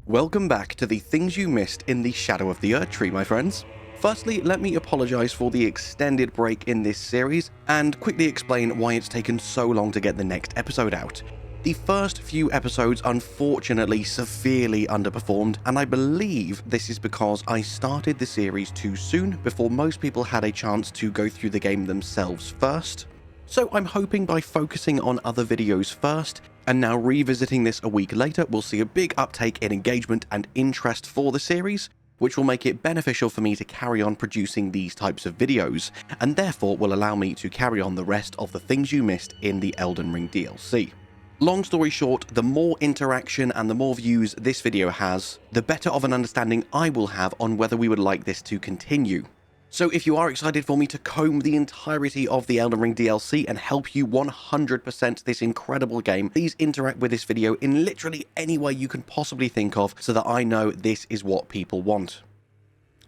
Welcome back to the things you missed in the shadow of the Erdtree, my friends. Firstly, let me apologise for the extended break in this series, and quickly explain why it's taken so long to get the next episode out. The first few episodes unfortunately severely underperformed, and I believe this is because I started the series too soon before most people had a chance to go through the game themselves first. So I'm hoping by focusing on other videos first, and now revisiting this a week later, we'll see a big uptake in engagement and interest for the series, which will make it beneficial for me to carry on producing these types of videos, and therefore will allow me to carry on the rest of the things you missed in the Elden Ring DLC. Long story short, the more interaction and the more views this video has, the better of an understanding I will have on whether we would like this to continue. So if you are excited for me to comb the entirety of the Elden Ring DLC and help you 100% this incredible game, please interact with this video in literally any way you can possibly think of so that I know this is what people want.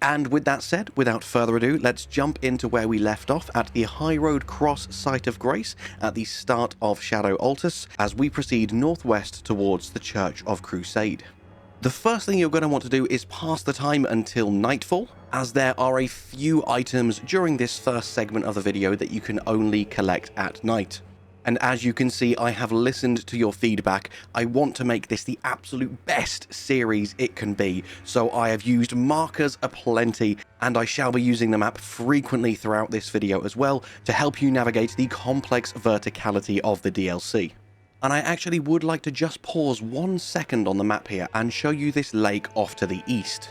And with that said, without further ado, let's jump into where we left off at the High Road Cross Site of Grace at the start of Shadow Altus as we proceed northwest towards the Church of Crusade. The first thing you're going to want to do is pass the time until nightfall, as there are a few items during this first segment of the video that you can only collect at night. And as you can see, I have listened to your feedback. I want to make this the absolute best series it can be, so I have used markers aplenty, and I shall be using the map frequently throughout this video as well to help you navigate the complex verticality of the DLC. And I actually would like to just pause 1 second on the map here and show you this lake off to the east.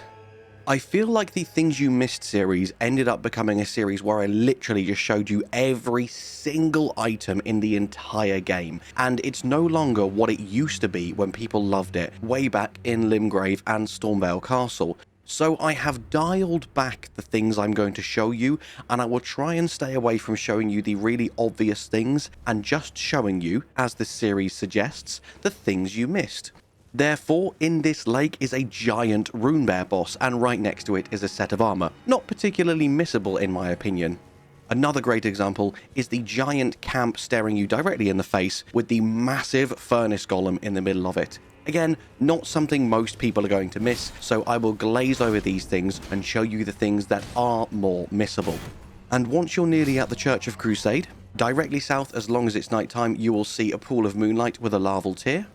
I feel like the Things You Missed series ended up becoming a series where I literally just showed you every single item in the entire game, and it's no longer what it used to be when people loved it way back in Limgrave and Stormvale Castle. So I have dialed back the things I'm going to show you, and I will try and stay away from showing you the really obvious things and just showing you, as the series suggests, the things you missed. Therefore, in this lake is a giant rune bear boss, and right next to it is a set of armour. Not particularly missable in my opinion. Another great example is the giant camp staring you directly in the face with the massive furnace golem in the middle of it. Again, not something most people are going to miss, so I will glaze over these things and show you the things that are more missable. And once you're nearly at the Church of Crusade, directly south as long as it's nighttime, you will see a pool of moonlight with a larval tear.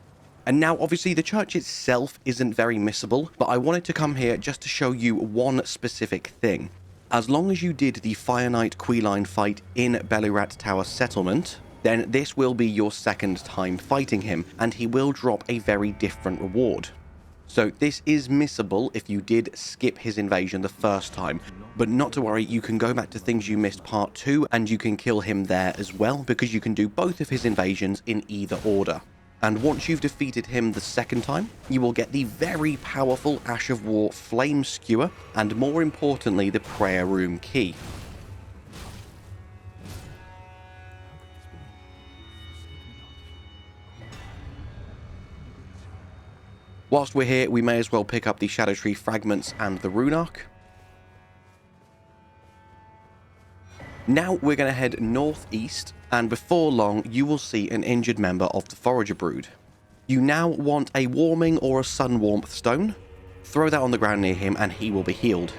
And now obviously the church itself isn't very missable, but I wanted to come here just to show you one specific thing. As long as you did the Fire Knight Queline fight in Bellurat Tower Settlement, then this will be your second time fighting him, and he will drop a very different reward. So this is missable if you did skip his invasion the first time, but not to worry, you can go back to Things You Missed Part 2 and you can kill him there as well, because you can do both of his invasions in either order. And once you've defeated him the second time, you will get the very powerful Ash of War Flame Skewer, and more importantly, the Prayer Room Key. Whilst we're here, we may as well pick up the Shadow Tree fragments and the Rune Arc. Now we're going to head northeast, and before long you will see an injured member of the Forager Brood. You now want a warming or a sun warmth stone. Throw that on the ground near him and he will be healed.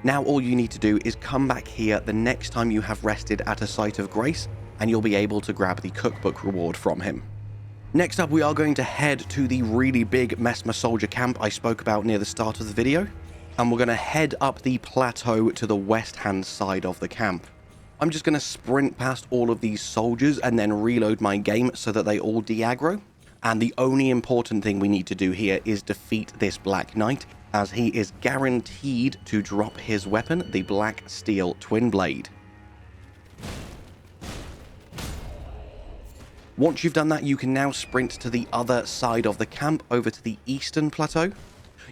Now all you need to do is come back here the next time you have rested at a site of grace, and you'll be able to grab the Cookbook reward from him. Next up, we are going to head to the really big Mesmer soldier camp I spoke about near the start of the video, and we're going to head up the plateau to the west-hand side of the camp. I'm just going to sprint past all of these soldiers and then reload my game so that they all de-aggro, and the only important thing we need to do here is defeat this Black Knight, as he is guaranteed to drop his weapon, the Black Steel Twin Blade. Once you've done that, you can now sprint to the other side of the camp, over to the eastern plateau.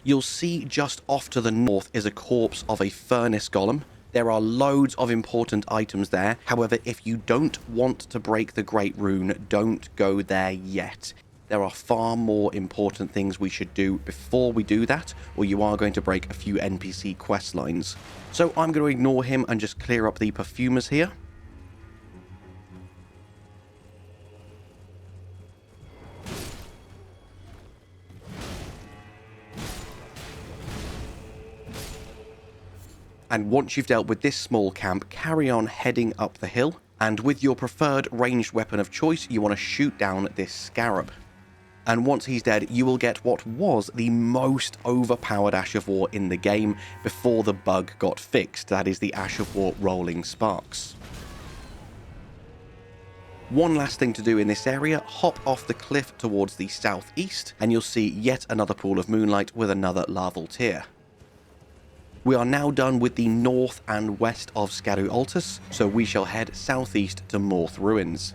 You'll see just off to the north is a corpse of a furnace golem. There are loads of important items there. However, if you don't want to break the Great Rune, don't go there yet. There are far more important things we should do before we do that, or you are going to break a few NPC quest lines. So I'm going to ignore him and just clear up the perfumers here. And once you've dealt with this small camp, carry on heading up the hill, and with your preferred ranged weapon of choice, you want to shoot down this scarab. And once he's dead, you will get what was the most overpowered Ash of War in the game before the bug got fixed. That is the Ash of War Rolling Sparks. One last thing to do in this area, hop off the cliff towards the southeast, and you'll see yet another pool of moonlight with another larval tear. We are now done with the north and west of Scadu Altus, so we shall head southeast to Moorth Ruins.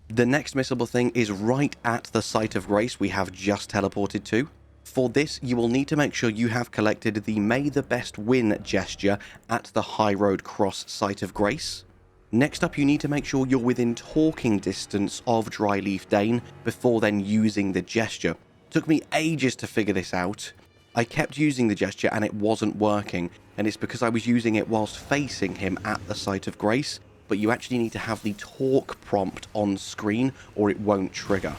The next missable thing is right at the Site of Grace we have just teleported to. For this, you will need to make sure you have collected the May the Best Win gesture at the High Road Cross Site of Grace. Next up, you need to make sure you're within talking distance of Dryleaf Dane before then using the gesture. Took me ages to figure this out. I kept using the gesture and it wasn't working, and it's because I was using it whilst facing him at the Site of Grace, but you actually need to have the talk prompt on screen or it won't trigger.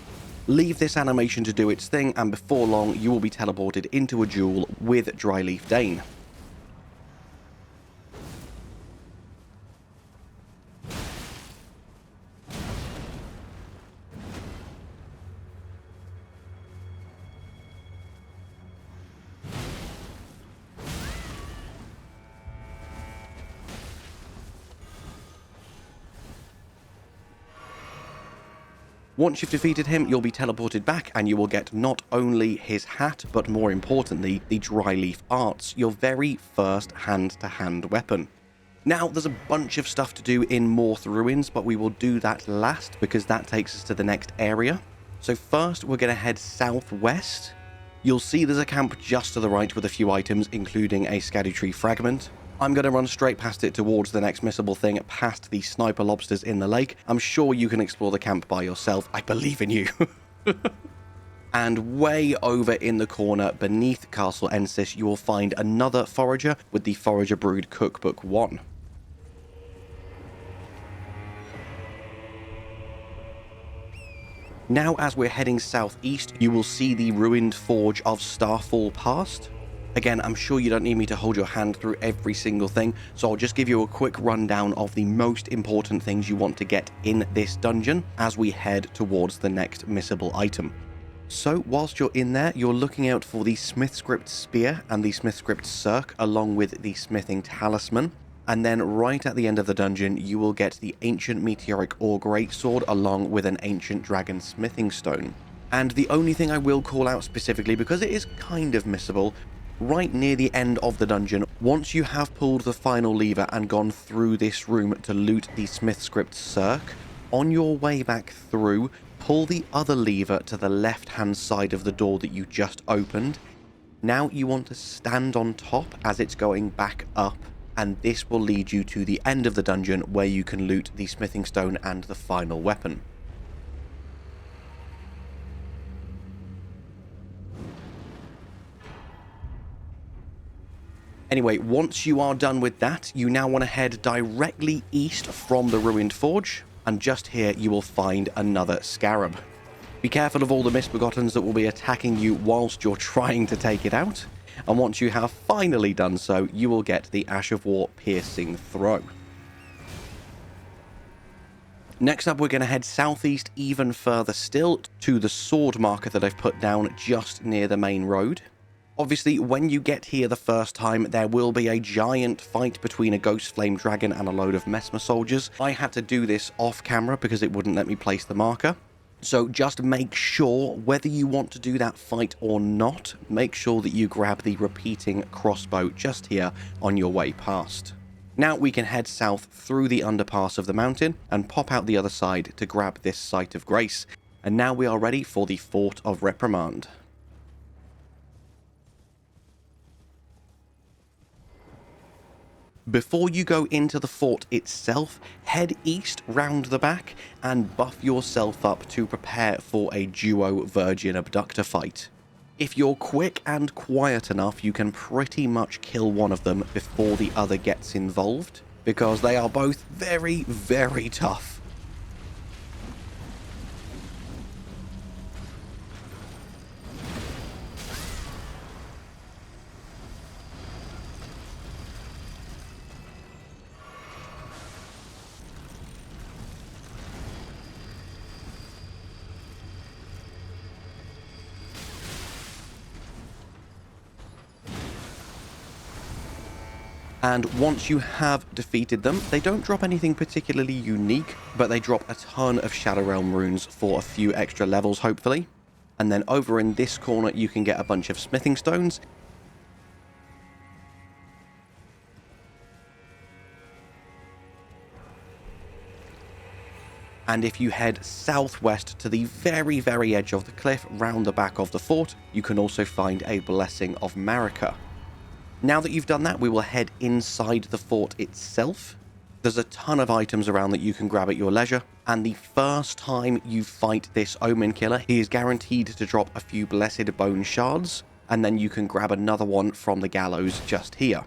Leave this animation to do its thing, and before long you will be teleported into a duel with Dryleaf Dane. Once you've defeated him, you'll be teleported back and you will get not only his hat, but more importantly, the Dryleaf Arts, your very first hand-to-hand weapon. Now, there's a bunch of stuff to do in Moorth Ruins, but we will do that last because that takes us to the next area. So first, we're going to head southwest. You'll see there's a camp just to the right with a few items, including a Scadu Fragment. I'm going to run straight past it towards the next missable thing, past the sniper lobsters in the lake. I'm sure you can explore the camp by yourself. I believe in you. And way over in the corner, beneath Castle Ensis, you will find another forager with the Forager Brood Cookbook 1. Now, as we're heading southeast, you will see the ruined forge of Starfall past. Again, I'm sure you don't need me to hold your hand through every single thing, so I'll just give you a quick rundown of the most important things you want to get in this dungeon as we head towards the next missable item. So, whilst you're in there, you're looking out for the Smithscript Spear and the Smithscript Cirque, along with the Smithing Talisman. And then right at the end of the dungeon, you will get the Ancient Meteoric Ore Greatsword, along with an Ancient Dragon Smithing Stone. And the only thing I will call out specifically, because it is kind of missable, right near the end of the dungeon, once you have pulled the final lever and gone through this room to loot the Smithscript Cirque, on your way back through, pull the other lever to the left-hand side of the door that you just opened. Now you want to stand on top as it's going back up, and this will lead you to the end of the dungeon where you can loot the Smithing Stone and the final weapon. Anyway, once you are done with that, you now want to head directly east from the ruined forge, and just here you will find another scarab. Be careful of all the misbegottens that will be attacking you whilst you're trying to take it out, and once you have finally done so, you will get the Ash of War Piercing Throw. Next up, we're going to head southeast even further still to the sword marker that I've put down just near the main road. Obviously, when you get here the first time, there will be a giant fight between a Ghost Flame Dragon and a load of Mesmer soldiers. I had to do this off camera because it wouldn't let me place the marker. So just make sure, whether you want to do that fight or not, make sure that you grab the repeating crossbow just here on your way past. Now we can head south through the underpass of the mountain and pop out the other side to grab this Site of Grace. And now we are ready for the Fort of Reprimand. Before you go into the fort itself, head east round the back and buff yourself up to prepare for a duo Virgin Abductor fight. If you're quick and quiet enough, you can pretty much kill one of them before the other gets involved, because they are both very, very tough. And once you have defeated them, they don't drop anything particularly unique, but they drop a ton of Shadow Realm runes for a few extra levels, hopefully. And then over in this corner, you can get a bunch of smithing stones. And if you head southwest to the very, very edge of the cliff, round the back of the fort, you can also find a Blessing of Marika. Now that you've done that, we will head inside the fort itself. There's a ton of items around that you can grab at your leisure, and the first time you fight this Omen Killer, he is guaranteed to drop a few Blessed Bone Shards, and then you can grab another one from the gallows just here.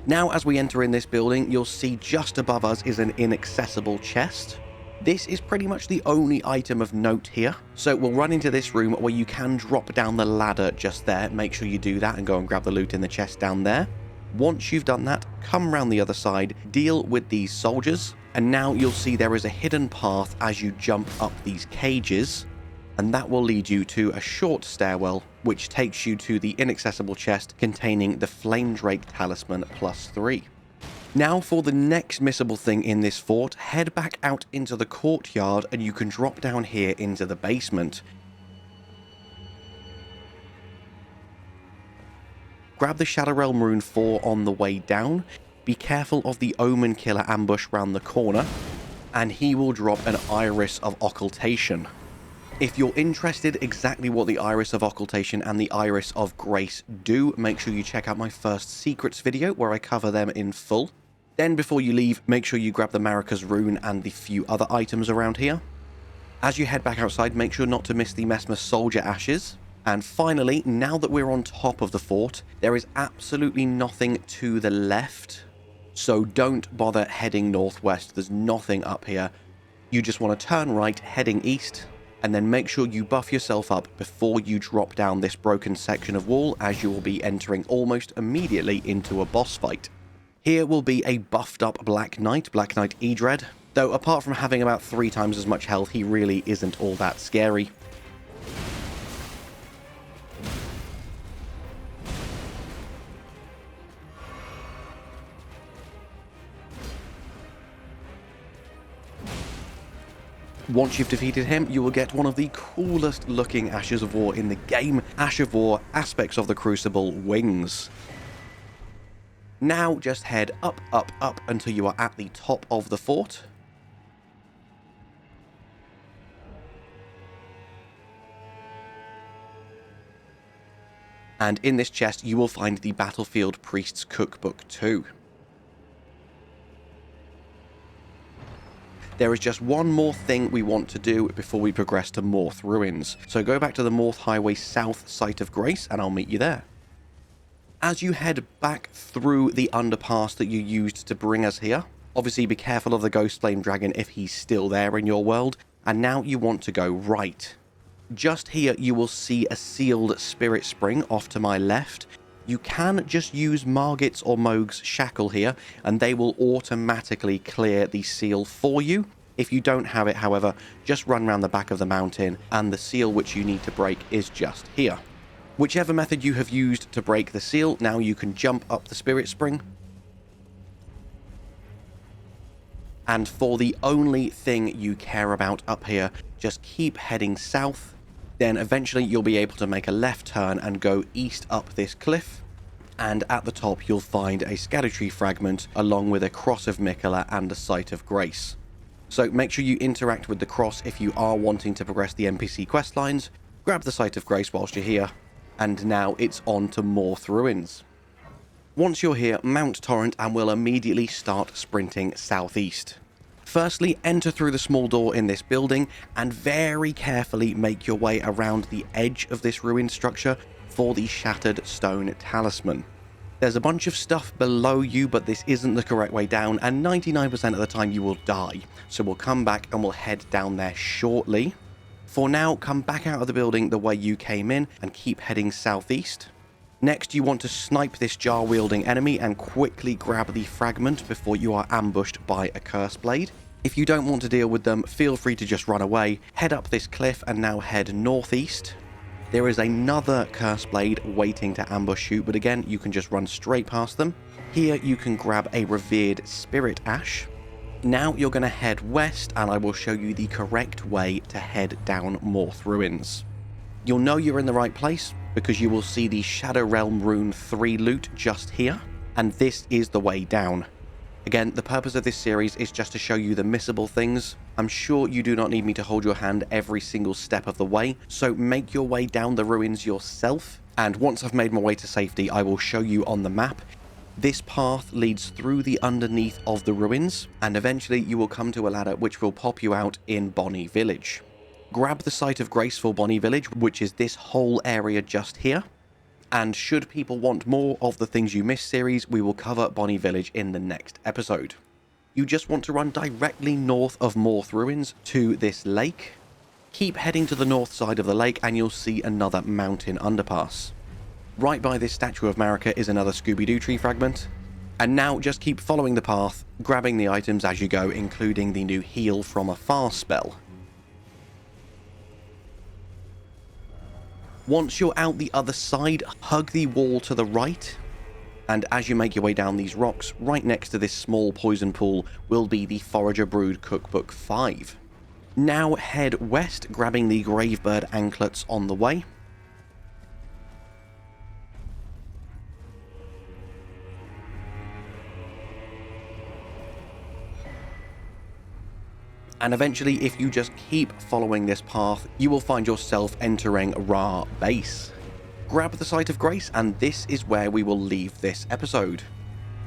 Now, as we enter in this building, you'll see just above us is an inaccessible chest. This is pretty much the only item of note here, so we'll run into this room where you can drop down the ladder just there. Make sure you do that and go and grab the loot in the chest down there. Once you've done that, come around the other side, deal with these soldiers, and now you'll see there is a hidden path as you jump up these cages, and that will lead you to a short stairwell, which takes you to the inaccessible chest containing the Flame Drake Talisman +3. Now for the next missable thing in this fort, head back out into the courtyard and you can drop down here into the basement. Grab the Shadow Realm Rune 4 on the way down, be careful of the Omen Killer ambush round the corner, and he will drop an Iris of Occultation. If you're interested exactly what the Iris of Occultation and the Iris of Grace do, make sure you check out my first Secrets video where I cover them in full. Then before you leave, make sure you grab the Marika's Rune and the few other items around here. As you head back outside, make sure not to miss the Messmer Soldier Ashes. And finally, now that we're on top of the fort, there is absolutely nothing to the left. So don't bother heading northwest, there's nothing up here. You just want to turn right, heading east, and then make sure you buff yourself up before you drop down this broken section of wall, as you will be entering almost immediately into a boss fight. Here will be a buffed up Black Knight Edred, though apart from having about 3 times as much health, he really isn't all that scary. Once you've defeated him, you will get one of the coolest looking Ashes of War in the game, Ash of War, Aspects of the Crucible, Wings. Now just head up, up, up until you are at the top of the fort. And in this chest you will find the Battlefield Priest's Cookbook 2. There is just one more thing we want to do before we progress to Moorth Ruins. So go back to the Moorth Highway South Site of Grace and I'll meet you there. As you head back through the underpass that you used to bring us here, obviously be careful of the Ghost Flame Dragon if he's still there in your world, and now you want to go right. Just here you will see a sealed Spirit Spring off to my left. You can just use Margit's or Mohg's Shackle here, and they will automatically clear the seal for you. If you don't have it, however, just run around the back of the mountain, and the seal which you need to break is just here. Whichever method you have used to break the seal, now you can jump up the Spirit Spring. And for the only thing you care about up here, just keep heading south. Then eventually you'll be able to make a left turn and go east up this cliff. And at the top you'll find a Scadu fragment along with a Cross of Miquella and a Site of Grace. So make sure you interact with the cross if you are wanting to progress the NPC questlines. Grab the Site of Grace whilst you're here. And now it's on to Moorth Ruins. Once you're here, mount Torrent and we'll immediately start sprinting southeast. Firstly, enter through the small door in this building and very carefully make your way around the edge of this ruined structure for the Shattered Stone Talisman. There's a bunch of stuff below you, but this isn't the correct way down, and 99% of the time you will die. So we'll come back and we'll head down there shortly. For now, come back out of the building the way you came in and keep heading southeast. Next, you want to snipe this jar-wielding enemy and quickly grab the fragment before you are ambushed by a Curse Blade. If you don't want to deal with them, feel free to just run away. Head up this cliff and now head northeast. There is another Curse Blade waiting to ambush you, but again, you can just run straight past them. Here you can grab a revered spirit ash. Now you're going to head west and I will show you the correct way to head down Moorth Ruins. You'll know you're in the right place because you will see the Shadow Realm Rune 3 loot just here, and this is the way down. Again, the purpose of this series is just to show you the missable things. I'm sure you do not need me to hold your hand every single step of the way, so make your way down the ruins yourself, and once I've made my way to safety, I will show you on the map. This path leads through the underneath of the ruins, and eventually you will come to a ladder which will pop you out in Bonnie Village. Grab the site of grace for Bonnie Village, which is this whole area just here. And should people want more of the Things You Missed series, we will cover Bonnie Village in the next episode. You just want to run directly north of Moorth Ruins to this lake. Keep heading to the north side of the lake and you'll see another mountain underpass. Right by this statue of Marika is another Scooby-Doo tree fragment. And now just keep following the path, grabbing the items as you go, including the new Heal from Afar spell. Once you're out the other side, hug the wall to the right, and as you make your way down these rocks, right next to this small poison pool will be the Forager Brood Cookbook 5. Now head west, grabbing the Gravebird anklets on the way. And eventually, if you just keep following this path, you will find yourself entering Ra Base. Grab the Site of Grace, and this is where we will leave this episode.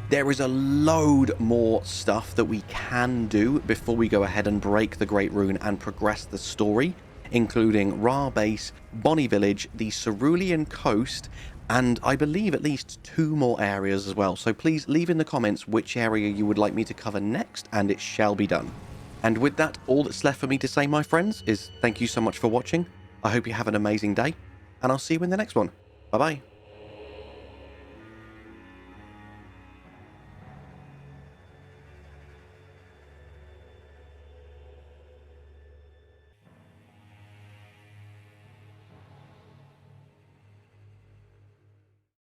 There is a load more stuff that we can do before we go ahead and break the Great Rune and progress the story, including Ra Base, Bonnie Village, the Cerulean Coast, and I believe at least 2 more areas as well. So please leave in the comments which area you would like me to cover next, and it shall be done. And with that, all that's left for me to say, my friends, is thank you so much for watching. I hope you have an amazing day, and I'll see you in the next one. Bye-bye.